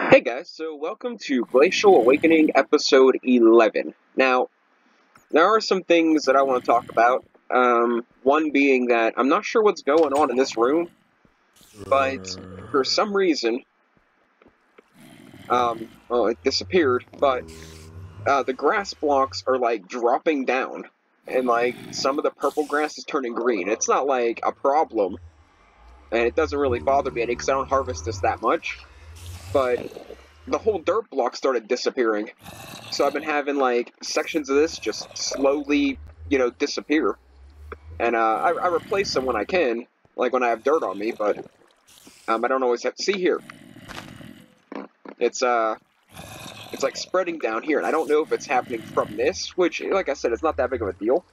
Hey guys, so welcome to Glacial Awakening episode 11. Now, there are some things that I want to talk about. One being that I'm not sure what's going on in this room, but for some reason, well, it disappeared, but the grass blocks are like dropping down, and like some of the purple grass is turning green. It's not like a problem, and it doesn't really bother me because I don't harvest this that much, but the whole dirt block started disappearing. So I've been having, like, sections of this just slowly, disappear. And I replace them when I can, like when I have dirt on me, but I don't always have to see here. It's, it's like spreading down here, and I don't know if it's happening from this, which, like I said, it's not that big of a deal.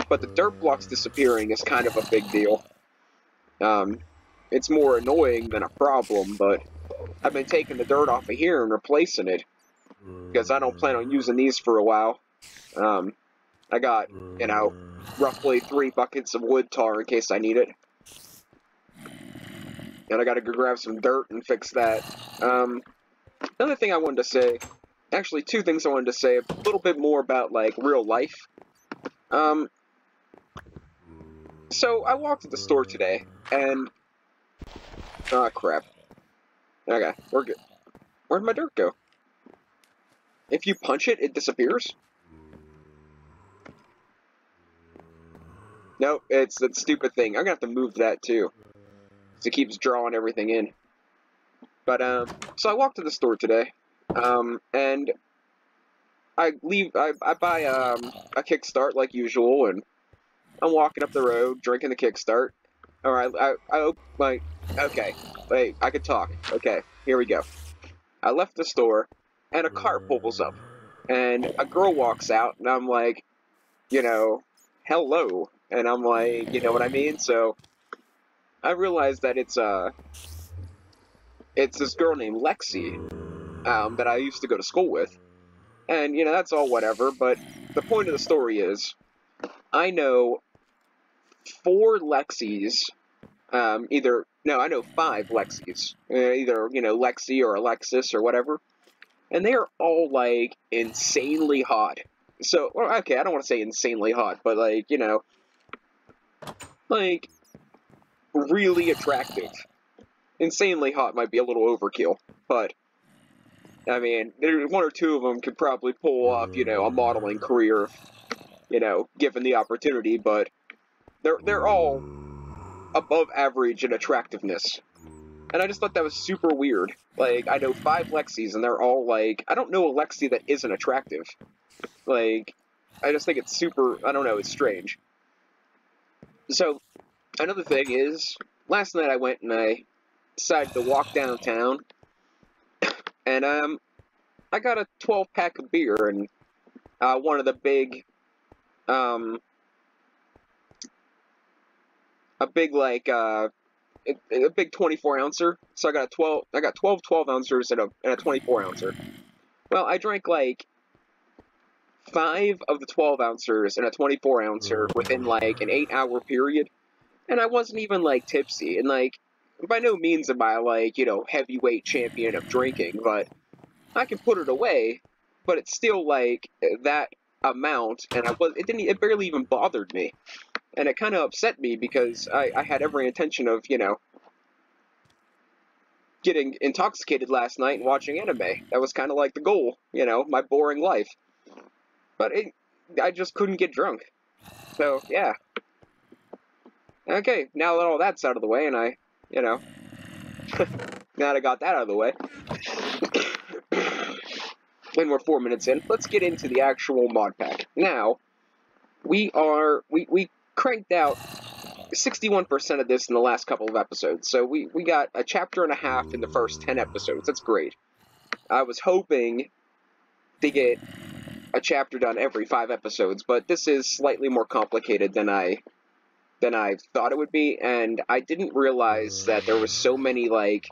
But the dirt blocks disappearing is kind of a big deal. It's more annoying than a problem, but I've been taking the dirt off of here and replacing it, because I don't plan on using these for a while. I got, roughly 3 buckets of wood tar in case I need it. And I gotta go grab some dirt and fix that. Another thing I wanted to say, actually 2 things I wanted to say, a little bit more about, like, real life. So I walked to the store today, and, crap. Okay, we're good. Where'd my dirt go? If you punch it, it disappears? Nope, it's that stupid thing. I'm gonna have to move that, too. Because it keeps drawing everything in. But, so I walked to the store today, and I buy, a Kickstart like usual, and I'm walking up the road, drinking the Kickstart. Alright, okay, wait, I could talk. Okay, here we go. I left the store, and a car pulls up, and a girl walks out, and I'm like, hello, and I'm like, you know what I mean? So, I realized that it's this girl named Lexi, that I used to go to school with. And, that's all whatever, but the point of the story is, I know 4 Lexis, I know 5 Lexis, either, Lexi or Alexis or whatever, and they are all, like, insanely hot. So, well, okay, I don't want to say insanely hot, but, like, like, really attractive. Insanely hot might be a little overkill, but, I mean, 1 or 2 of them could probably pull off, a modeling career, given the opportunity, but they're all above average in attractiveness. And I just thought that was super weird. Like, I know 5 Lexis, and they're all, like, I don't know a Lexi that isn't attractive. Like, I just think it's super, I don't know, it's strange. So, another thing is, last night I went and I decided to walk downtown, and, I got a 12-pack of beer, and, one of the big, a big, like, a big 24-ouncer, so I got 12 12-ouncers and a 24-ouncer. Well, I drank, like, 5 of the 12-ouncers and a 24-ouncer within, like, an 8-hour period, and I wasn't even, like, tipsy, and, like, by no means am I, like, heavyweight champion of drinking, but I can put it away, but it's still, like, that amount, and it barely even bothered me. And it kind of upset me because I had every intention of, getting intoxicated last night and watching anime. That was kind of like the goal, my boring life. But I just couldn't get drunk. So, yeah. Okay, now that all that's out of the way, and now that I got that out of the way, and we're 4 minutes in, let's get into the actual mod pack. Now, we cranked out 61% of this in the last couple of episodes, so we got a chapter and a half in the first 10 episodes. That's great. I was hoping to get a chapter done every 5 episodes, but this is slightly more complicated than I thought it would be, and I didn't realize that there was so many, like,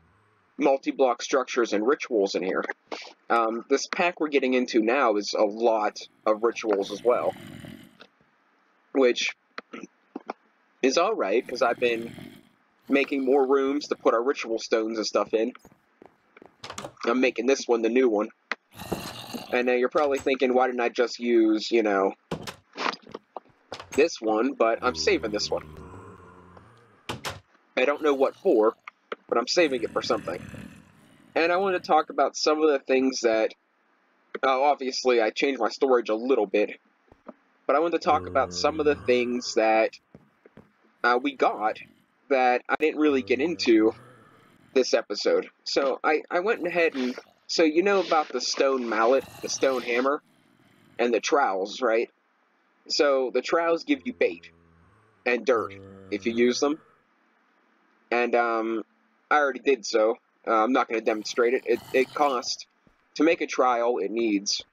multi-block structures and rituals in here. This pack we're getting into now is a lot of rituals as well, which is alright, because I've been making more rooms to put our ritual stones and stuff in. I'm making this one the new one. And you're probably thinking, why didn't I just use, you know, this one? But I'm saving this one. I don't know what for, but I'm saving it for something. And I want to talk about some of the things that, obviously I changed my storage a little bit, but I want to talk about some of the things that we got that I didn't really get into this episode. So I went ahead and, so you know about the stone mallet, the stone hammer, and the trowels, right? So the trowels give you bait and dirt if you use them. And I already did so. I'm not going to demonstrate it. It costs, to make a trowel, it needs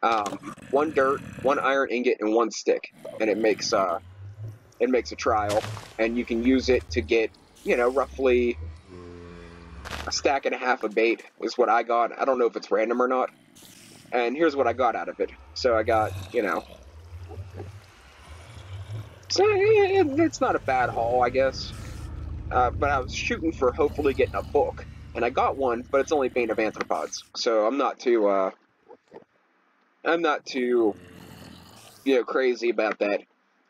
1 dirt, 1 iron ingot, and 1 stick. And it makes a trowel. And you can use it to get, you know, roughly a stack and a half of bait is what I got. I don't know if it's random or not. And here's what I got out of it. So I got, you know, so it's not a bad haul, I guess. But I was shooting for hopefully getting a book. And I got one, but it's only Bane of Arthropods. So I'm not too, you know, crazy about that.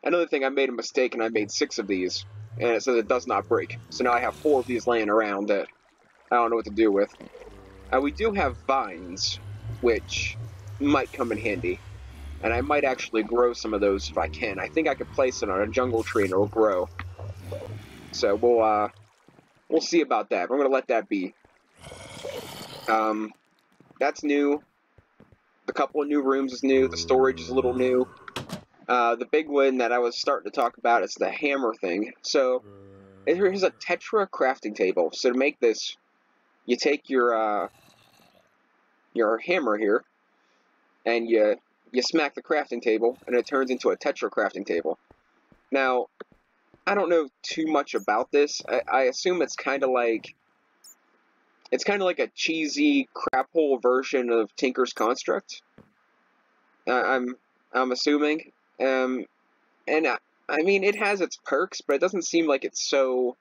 Another thing, I made a mistake and I made 6 of these. And it says it does not break. So now I have 4 of these laying around that I don't know what to do with. We do have vines, which might come in handy. And I might actually grow some of those if I can. I think I could place it on a jungle tree and it'll grow. So we'll see about that. I'm going to let that be. That's new. The couple of new rooms is new. The storage is a little new. The big one that I was starting to talk about is the hammer thing. So here's a Tetra crafting table. So to make this, you take your hammer here, and you smack the crafting table, and it turns into a Tetra crafting table. Now, I don't know too much about this. I assume it's kind of like a cheesy crap hole version of Tinker's Construct. I'm assuming, and I mean it has its perks, but it doesn't seem like it's so.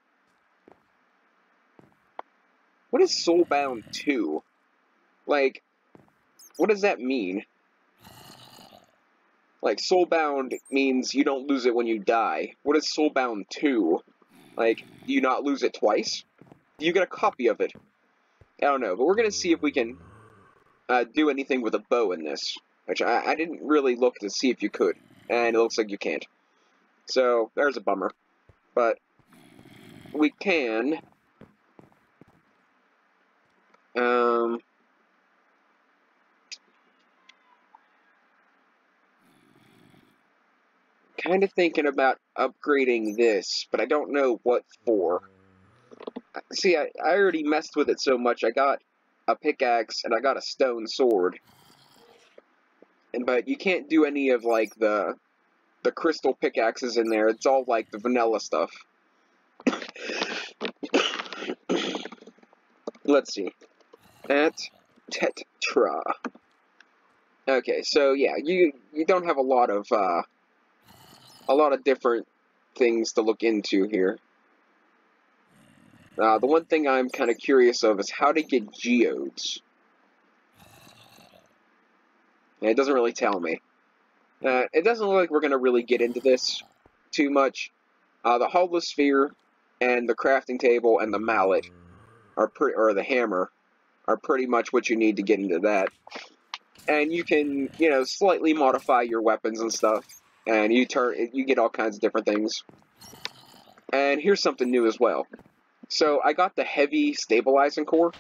What is Soulbound 2? Like, what does that mean? Like, Soulbound means you don't lose it when you die. What is Soulbound 2? Like, do you not lose it twice? Do you get a copy of it? I don't know, but we're going to see if we can do anything with a bow in this. Which I didn't really look to see if you could. And it looks like you can't. So, there's a bummer. But we can. Kind of thinking about upgrading this, but I don't know what for. See, I already messed with it so much. I got a pickaxe and I got a stone sword. But you can't do any of, like, the crystal pickaxes in there. It's all, like, the vanilla stuff. Let's see. At Tetra. Okay, so yeah, you don't have a lot of different things to look into here. The one thing I'm kind of curious of is how to get geodes. And it doesn't really tell me. It doesn't look like we're going to really get into this too much. The holosphere and the crafting table and the mallet or the hammer are pretty much what you need to get into that. And you can, you know, slightly modify your weapons and stuff. And you get all kinds of different things. And here's something new as well. So I got the heavy stabilizing core.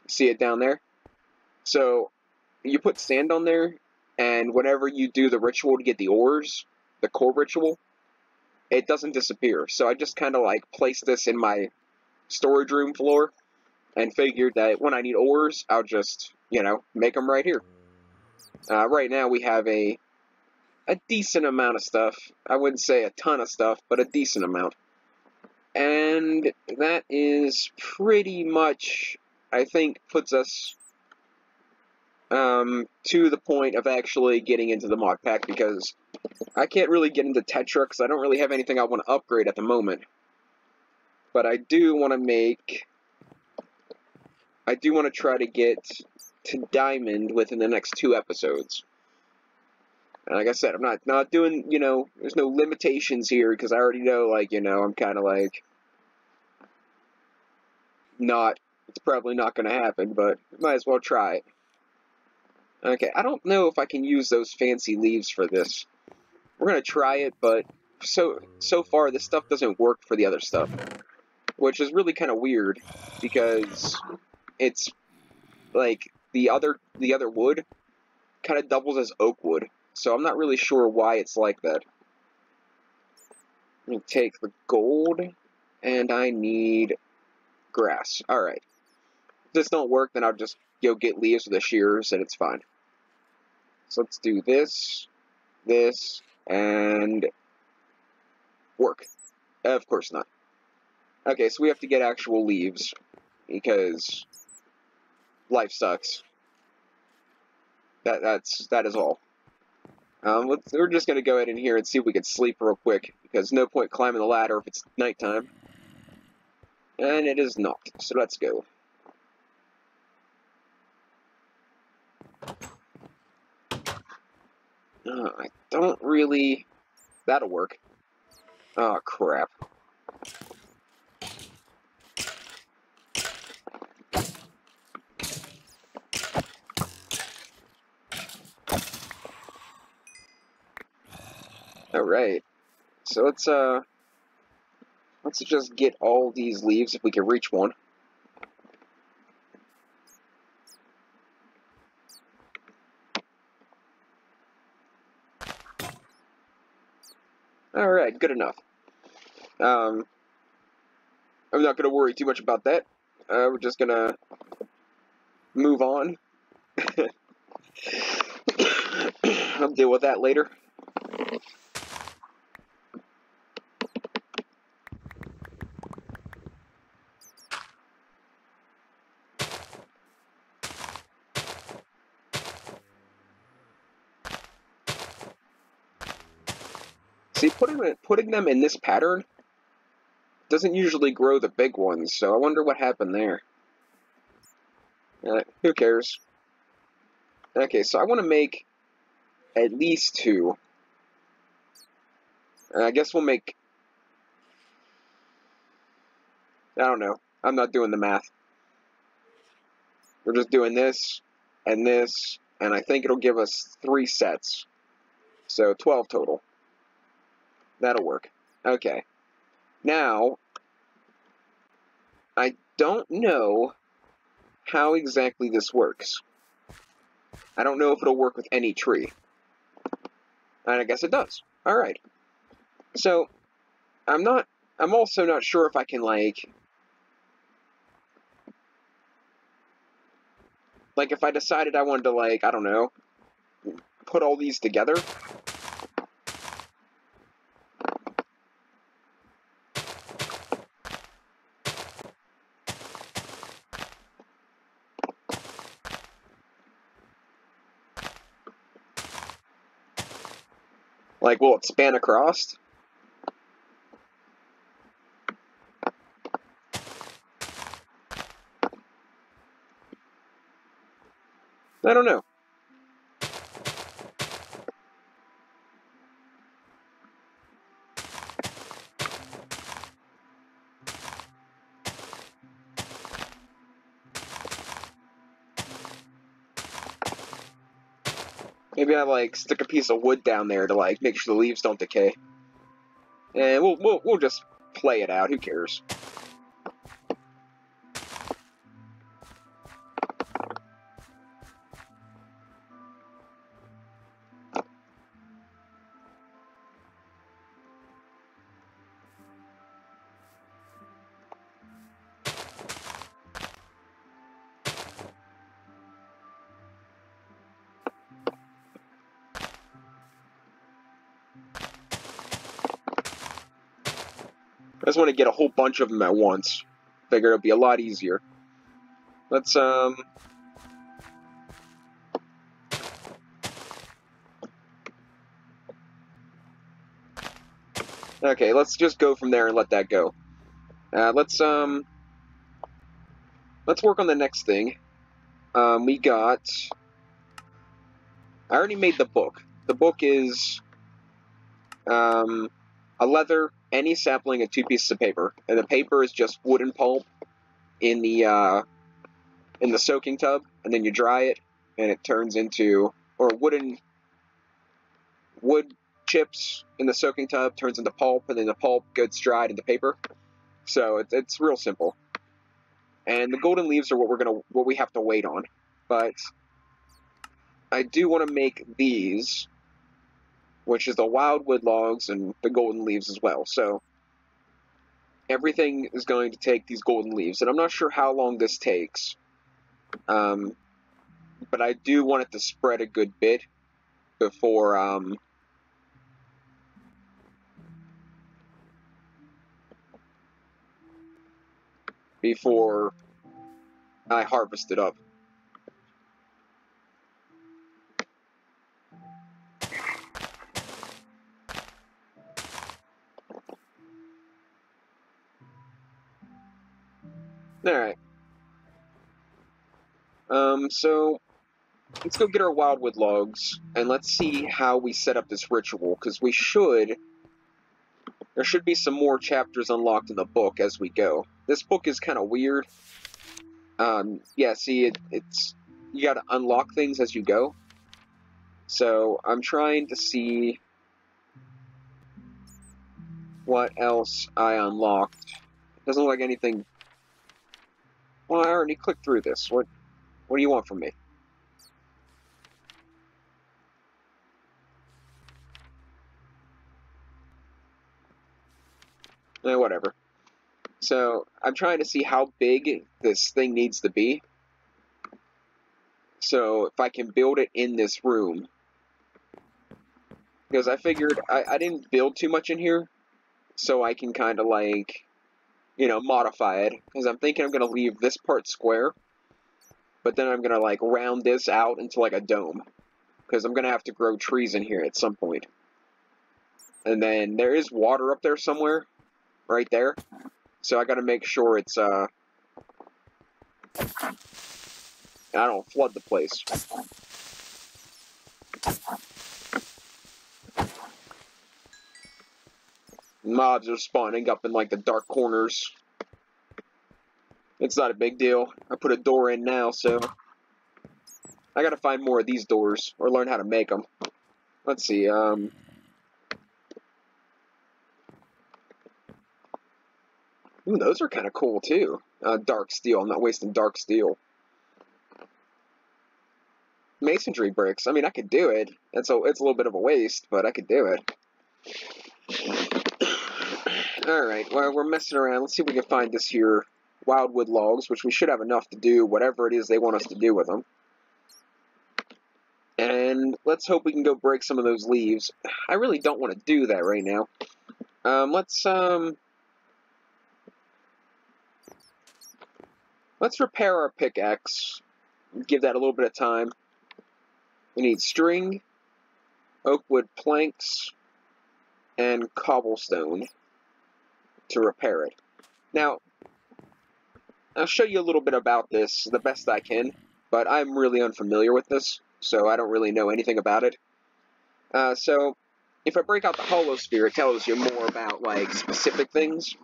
See it down there? So you put sand on there, and whenever you do the ritual to get the ores, the core ritual, it doesn't disappear. So I just kind of like placed this in my storage room floor and figured that when I need ores, I'll just, you know, make them right here. Right now we have a decent amount of stuff. I wouldn't say a ton of stuff, but a decent amount. And that is pretty much, I think, puts us to the point of actually getting into the mod pack, because I can't really get into Tetra because I don't really have anything I want to upgrade at the moment. But I do want to make... I do want to try to get to Diamond within the next 2 episodes. And like I said, I'm not doing, you know, there's no limitations here, because I already know, like, you know, I'm kind of like... It's probably not going to happen, but might as well try it. Okay, I don't know if I can use those fancy leaves for this. We're going to try it, but so far this stuff doesn't work for the other stuff. Which is really kind of weird, because it's, like, the other wood kind of doubles as oak wood. So I'm not really sure why it's like that. Let me take the gold, and I need grass. Alright. If this don't work, then I'll just go get leaves with the shears, and it's fine. So let's do this, this, and work. Of course not. Okay, so we have to get actual leaves, because life sucks. That is all. We're just gonna go ahead in here and see if we can sleep real quick, because no point climbing the ladder if it's nighttime. And it is not, so let's go. I don't really... That'll work. Oh, crap. Alright. So let's just get all these leaves if we can reach one. Alright, good enough. I'm not gonna worry too much about that. We're just gonna move on. I'll deal with that later. See, putting them in this pattern doesn't usually grow the big ones, so I wonder what happened there. Who cares? Okay, so I want to make at least 2. I guess we'll make... I don't know. I'm not doing the math. We're just doing this, and I think it'll give us 3 sets. So 12 total. That'll work. Okay. Now, I don't know how exactly this works. I don't know if it'll work with any tree. And I guess it does. Alright. So, I'm also not sure if I can, like, if I decided I wanted to, like, I don't know, put all these together. Like, will it span across? I don't know. Maybe I, like, stick a piece of wood down there to, like, make sure the leaves don't decay. And we'll just play it out. Who cares? I just want to get a whole bunch of them at once. Figure it'll be a lot easier. Let's, Okay, let's just go from there and let that go. Let's work on the next thing. We got... I already made the book. The book is a leather, any sapling, and 2 pieces of paper. And the paper is just wooden pulp in the soaking tub, and then you dry it, and it turns into... or wood chips in the soaking tub turns into pulp, and then the pulp gets dried into paper. So it's real simple. And the golden leaves are what we have to wait on. But I do want to make these, which is the wildwood logs and the golden leaves as well. So everything is going to take these golden leaves, and I'm not sure how long this takes. But I do want it to spread a good bit before I harvest it up. Alright. So let's go get our wildwood logs, and let's see how we set up this ritual, because there should be some more chapters unlocked in the book as we go. This book is kind of weird. Yeah, see, you gotta unlock things as you go. So, I'm trying to see what else I unlocked. Doesn't look like anything... Well, I already clicked through this. What do you want from me? Whatever. So, I'm trying to see how big this thing needs to be. So, if I can build it in this room. Because I figured I didn't build too much in here. So I can kind of like, modify it. Because I'm thinking I'm going to leave this part square. But then I'm going to like round this out into like a dome. Because I'm going to have to grow trees in here at some point. And then there is water up there somewhere. Right there. So I got to make sure it's, I don't flood the place. Mobs are spawning up in like the dark corners. It's not a big deal. I put a door in now, so I gotta find more of these doors or learn how to make them. Let's see. Ooh, those are kind of cool too. Dark steel. I'm not wasting dark steel. Masonry bricks. I mean, I could do it. It's a little bit of a waste, but I could do it. Alright, well, we're messing around. Let's see if we can find this here wildwood logs, which we should have enough to do whatever it is they want us to do with them. And let's hope we can go break some of those leaves. I really don't want to do that right now. Let's repair our pickaxe. Give that a little bit of time. We need string, oak wood planks, and cobblestone to repair it. Now, I'll show you a little bit about this the best I can, but I'm really unfamiliar with this, so I don't really know anything about it. So, if I break out the hollow sphere, it tells you more about, like, specific things.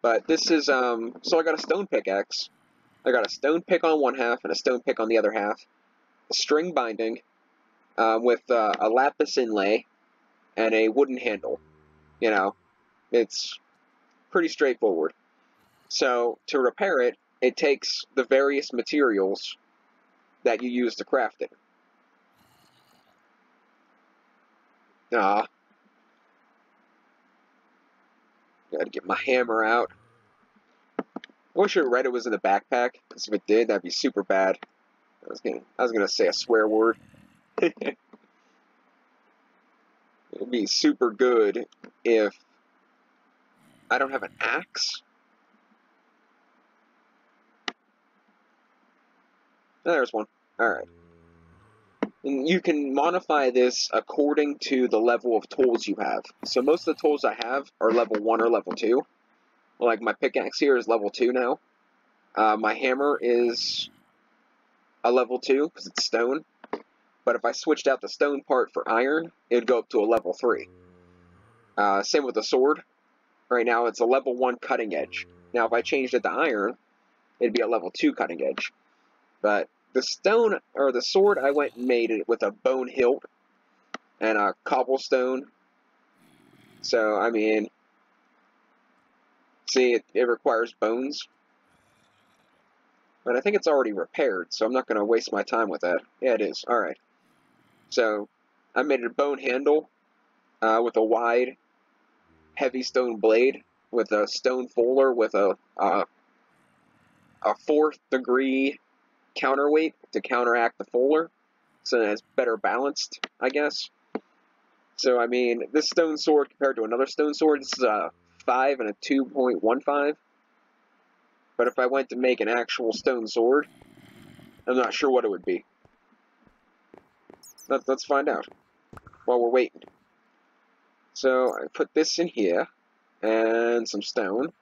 But this is, so I got a stone pickaxe. I got a stone pick on one half and a stone pick on the other half. A string binding with a lapis inlay and a wooden handle. It's pretty straightforward. So, to repair it, it takes the various materials that you use to craft it. Gotta get my hammer out. I wish it read it was in the backpack, because if it did, that'd be super bad. I was gonna say a swear word. It'd be super good if I don't have an axe. There's one. Alright. And you can modify this according to the level of tools you have. So most of the tools I have are level 1 or level 2. Like, my pickaxe here is level 2 now. My hammer is a level 2, because it's stone. But if I switched out the stone part for iron, it would go up to a level 3. Same with the sword. Right now, it's a level 1 cutting edge. Now, if I changed it to iron, it'd be a level 2 cutting edge. But the stone, or the sword, I went and made it with a bone hilt and a cobblestone. So, I mean, see, it requires bones. But I think it's already repaired, so I'm not going to waste my time with that. Yeah, it is. Alright. So, I made a bone handle with a wide, heavy stone blade, with a stone fuller with a 4th degree counterweight to counteract the fuller, so that it's better balanced, I guess. So, I mean, this stone sword compared to another stone sword, this is a 5 and a 2.15. But if I went to make an actual stone sword, I'm not sure what it would be. Let's find out while we're waiting. So, I put this in here, and some stone.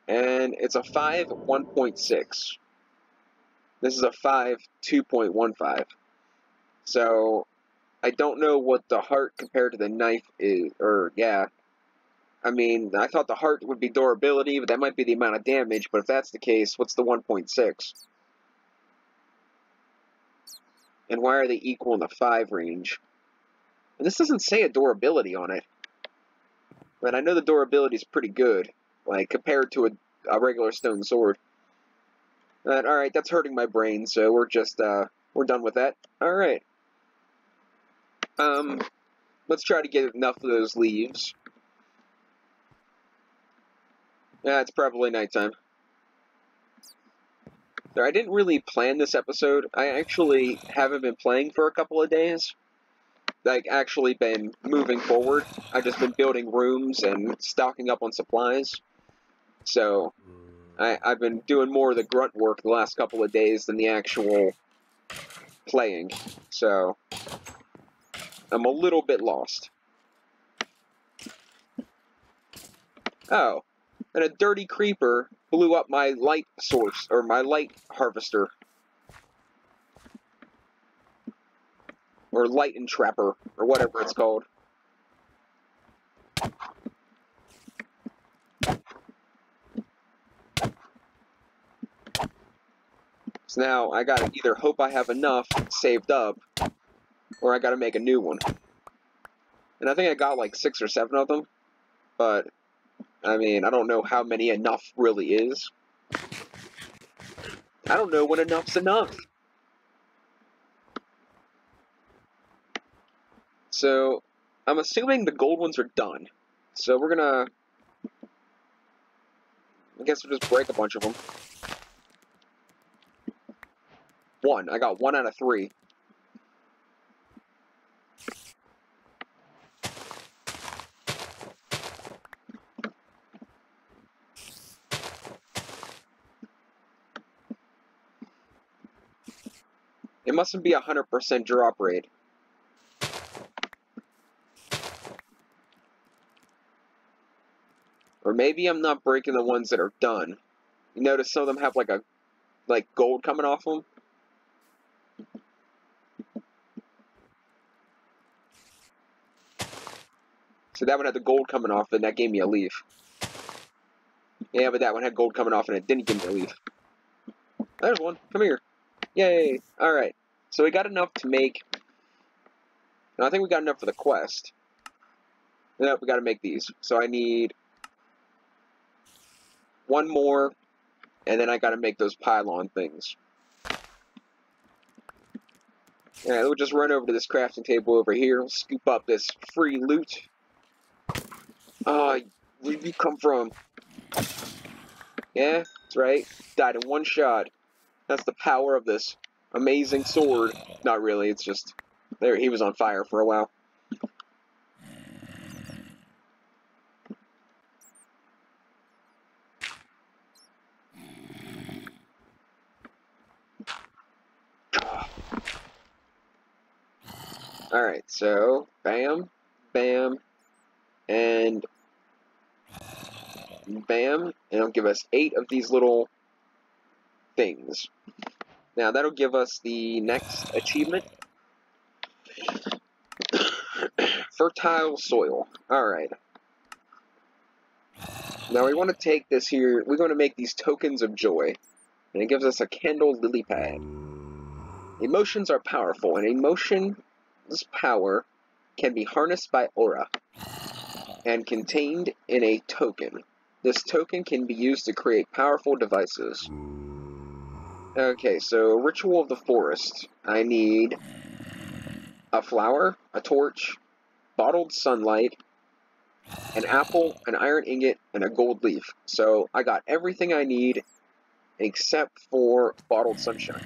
And it's a 5 1.6. This is a 5 2.15. So, I don't know what the heart compared to the knife is, or, yeah. I mean, I thought the heart would be durability, but that might be the amount of damage, but if that's the case, what's the 1.6? And why are they equal in the 5 range? And this doesn't say a durability on it. But I know the durability is pretty good, like, compared to a regular stone sword. Alright, that's hurting my brain, so we're just, we're done with that. Alright. Let's try to get enough of those leaves. Yeah, it's probably nighttime. So I didn't really plan this episode. I actually haven't been playing for a couple of days. Like, actually been moving forward. I've just been building rooms and stocking up on supplies. So, I've been doing more of the grunt work the last couple of days than the actual playing. So, I'm a little bit lost. Oh, and a dirty creeper blew up my light source, or my light harvester. Or light entrapper, or whatever it's called. So now, I gotta either hope I have enough saved up, or I gotta make a new one. And I think I got like 6 or 7 of them, but, I mean, I don't know how many enough really is. I don't know when enough's enough. So, I'm assuming the gold ones are done. So we're gonna... I guess we'll just break a bunch of them. 1. I got 1 out of 3. It mustn't be 100% drop rate. Or maybe I'm not breaking the ones that are done. You notice some of them have like gold coming off them? So that one had the gold coming off and that gave me a leaf. Yeah, but that one had gold coming off and it didn't give me a leaf. There's one. Come here. Yay. Alright. So we got enough to make... No, I think we got enough for the quest. No, we gotta make these. So I need... 1 more, and then I gotta make those pylon things. Alright, we'll just run over to this crafting table over here, scoop up this free loot. Where'd you come from? Yeah, that's right. Died in 1 shot. That's the power of this amazing sword. Not really, it's just... There, he was on fire for a while. Alright, so, bam, bam, and Bam. And it'll give us 8 of these little things. Now, that'll give us the next achievement. Fertile soil. Alright. Now, we want to take this here. We're going to make these tokens of joy. And it gives us a candle lily pad. Emotions are powerful, and emotion's power can be harnessed by aura and contained in a token. This token can be used to create powerful devices. Okay, so Ritual of the Forest. I need a flower, a torch, bottled sunlight, an apple, an iron ingot, and a gold leaf. So I got everything I need except for bottled sunshine.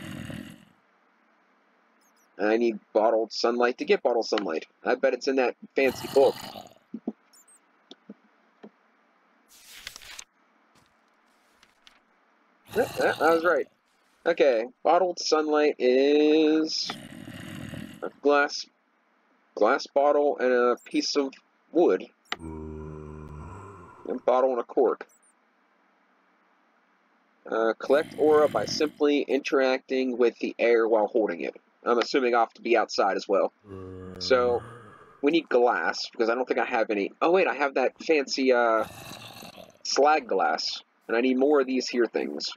I need bottled sunlight to get bottled sunlight. I bet it's in that fancy book. Yeah, I was right. Okay, bottled sunlight is a glass bottle and a piece of wood. A bottle and a cork. Collect aura by simply interacting with the air while holding it. I'm assuming I have to be outside as well. So, we need glass, because I don't think I have any. Oh wait, I have that fancy slag glass. And I need more of these here things.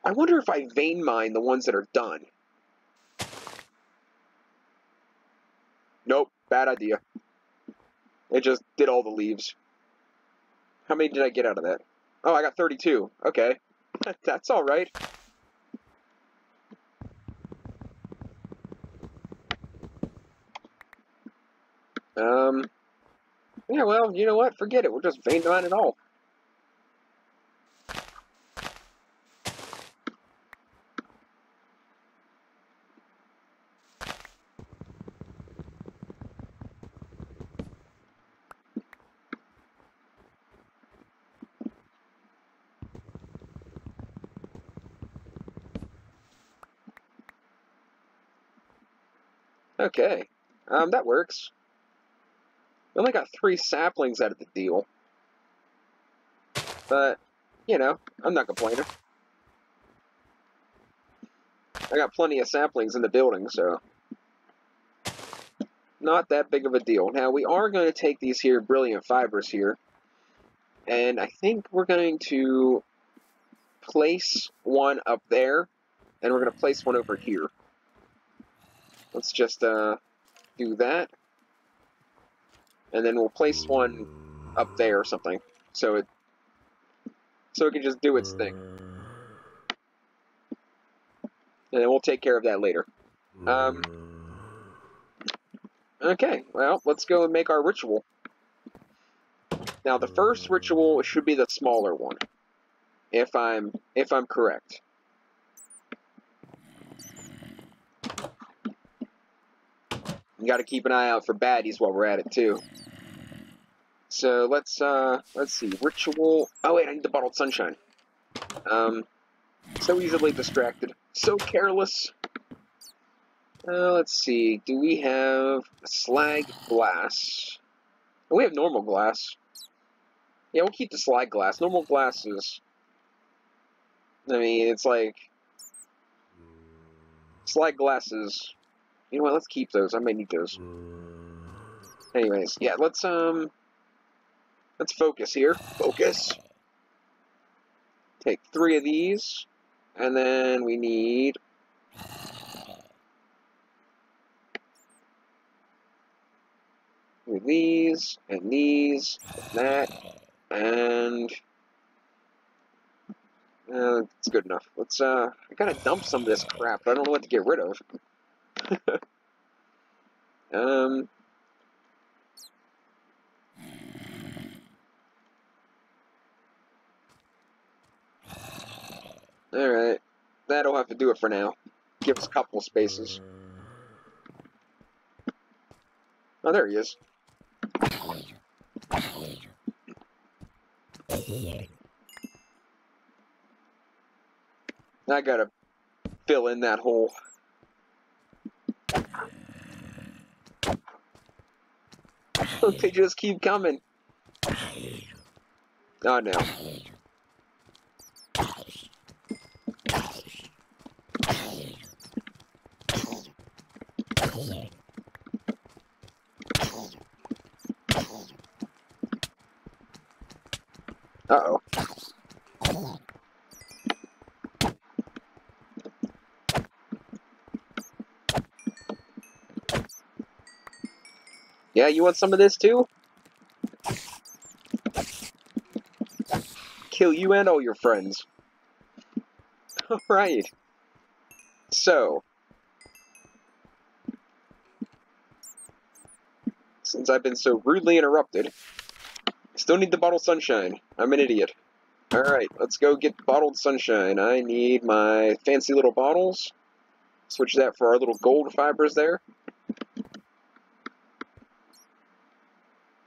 I wonder if I vein mine the ones that are done. Nope, bad idea. It just did all the leaves. How many did I get out of that? Oh, I got 32. Okay. That's alright. Yeah, well, you know what? Forget it. We'll just vein mine it all. Okay. That works. We only got 3 saplings out of the deal. But, you know, I'm not complaining. I got plenty of saplings in the building, so not that big of a deal. Now, we are going to take these here brilliant fibers here, and I think we're going to place one up there, and we're going to place one over here. Let's just do that, and then we'll place one up there or something, so it can just do its thing. And then we'll take care of that later. Okay, well, let's go and make our ritual. Now, the first ritual should be the smaller one, if I'm correct. You got to keep an eye out for baddies while we're at it too. So let's see, ritual. Oh wait, I need the bottled sunshine. So easily distracted, so careless. Let's see, do we have slag glass? Oh, we have normal glass. Yeah, we'll keep the slag glass. Normal glass is, I mean, it's like, slag glasses. You know what, let's keep those. I may need those. Anyways, yeah, let's focus here. Focus. Take 3 of these. And then we need these, and these, and that, and it's good enough. Let's, I gotta dump some of this crap, but I don't know what to get rid of. Alright. That'll have to do it for now. Give us a couple spaces. Oh, there he is. I gotta fill in that hole. Look, they just keep coming. Oh no. Uh-oh. Yeah, you want some of this too? Kill you and all your friends. Alright. So, since I've been so rudely interrupted, I still need the bottled sunshine. I'm an idiot. Alright, let's go get bottled sunshine. I need my fancy little bottles. Switch that for our little gold fibers there.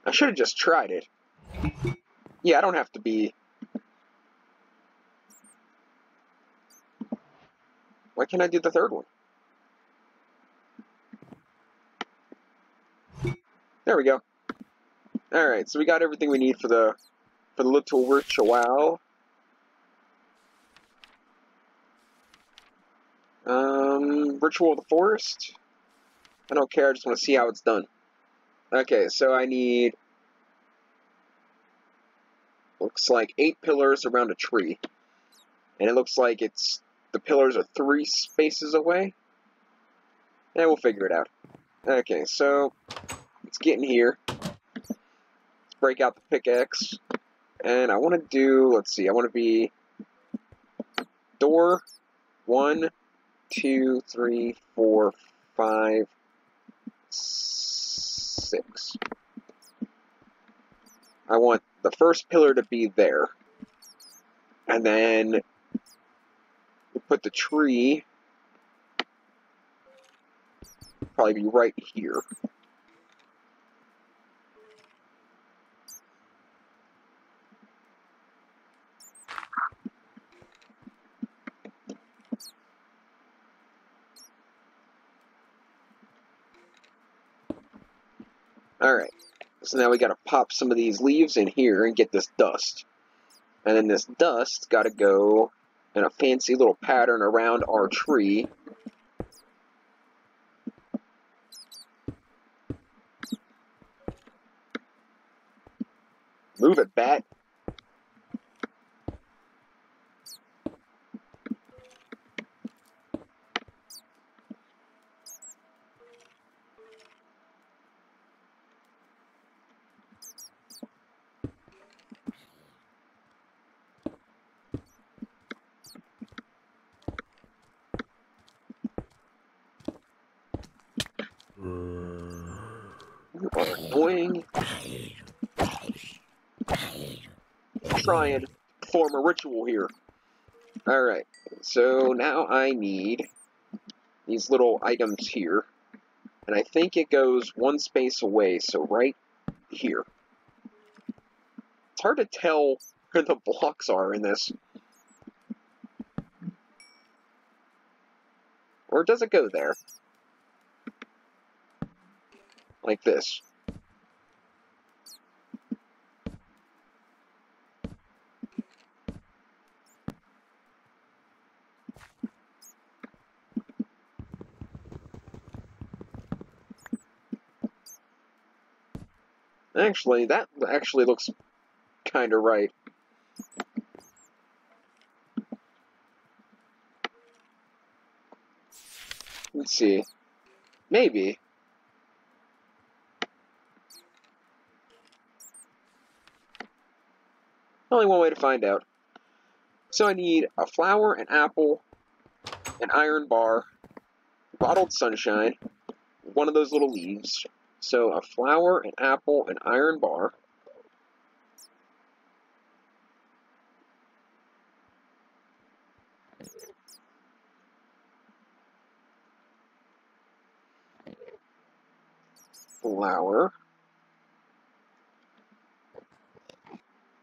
I should have just tried it. Yeah, I don't have to be... Why can't I do the third one? There we go. Alright, so we got everything we need for the little ritual. Ritual of the forest? I don't care, I just want to see how it's done. Okay, so I need... Looks like 8 pillars around a tree. And it looks like the pillars are 3 spaces away. And we'll figure it out. Okay, so let's get in here. Let's break out the pickaxe. And I want to do, let's see, I want to be door 1, 2, 3, 4, 5, 6. I want the first pillar to be there. And then we'll put the tree probably be right here. Alright, so now we gotta pop some of these leaves in here and get this dust. And then this dust gotta go in a fancy little pattern around our tree. Move it, bat. You are annoying. Try and form a ritual here. Alright, so now I need these little items here. And I think it goes 1 space away, so right here. It's hard to tell where the blocks are in this. Or does it go there? Like this. Actually, that actually looks kind of right. Let's see. Maybe. Only one way to find out. So I need a flower, an apple, an iron bar, bottled sunshine, one of those little leaves. So a flower, an apple, an iron bar. Flower.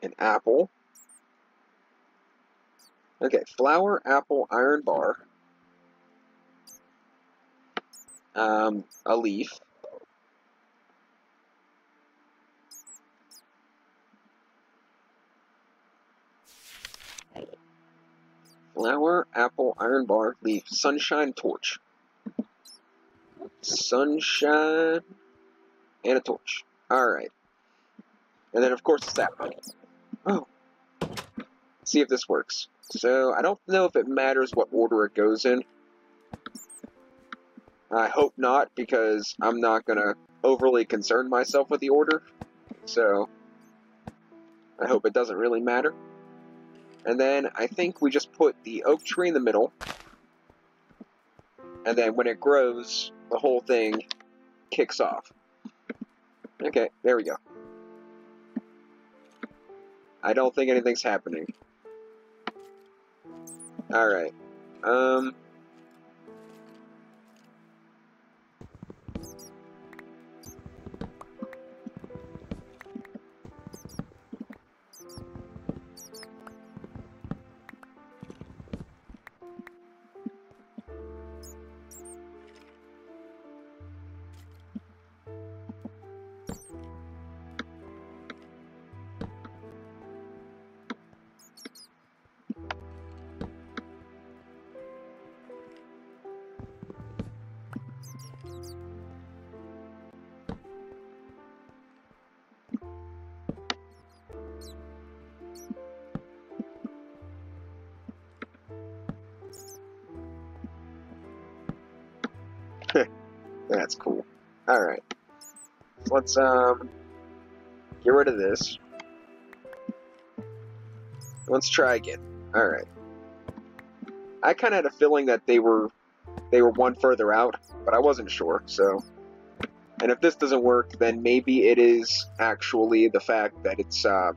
An apple. Okay, flower, apple, iron bar. A leaf. Flower, apple, iron bar, leaf, sunshine, torch. Sunshine, and a torch. Alright. And then, of course, a sapling. Oh. Let's see if this works. So, I don't know if it matters what order it goes in. I hope not, because I'm not going to overly concern myself with the order. So, I hope it doesn't really matter. And then, I think we just put the oak tree in the middle. And then, when it grows, the whole thing kicks off. Okay, there we go. I don't think anything's happening. Alright. That's cool. Alright. Let's, get rid of this. Let's try again. Alright. I kind of had a feeling that they were one further out, but I wasn't sure, so... And if this doesn't work, then maybe it is actually the fact that it's a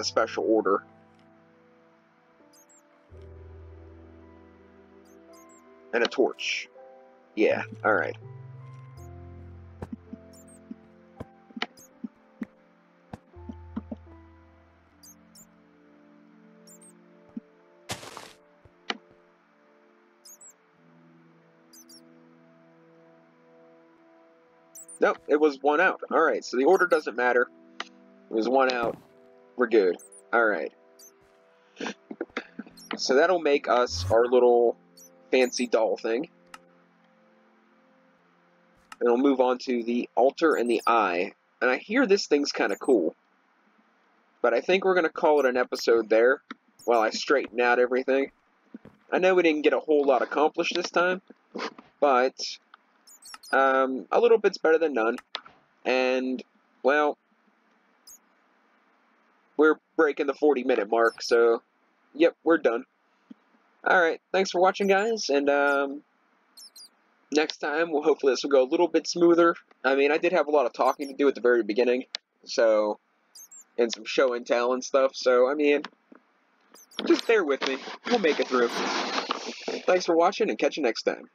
special order. And a torch. Yeah, alright. Nope, it was one out. Alright, so the order doesn't matter. It was one out. We're good. Alright. So that'll make us our little fancy doll thing. And we'll move on to the altar and the eye. And I hear this thing's kind of cool. But I think we're going to call it an episode there while I straighten out everything. I know we didn't get a whole lot accomplished this time, but a little bit's better than none. And, well, we're breaking the 40-minute mark, so, yep, we're done. Alright, thanks for watching, guys, and, next time, well, hopefully this will go a little bit smoother. I mean, I did have a lot of talking to do at the very beginning, so, and some show and tell and stuff, so, I mean, just bear with me. We'll make it through. Thanks for watching, and catch you next time.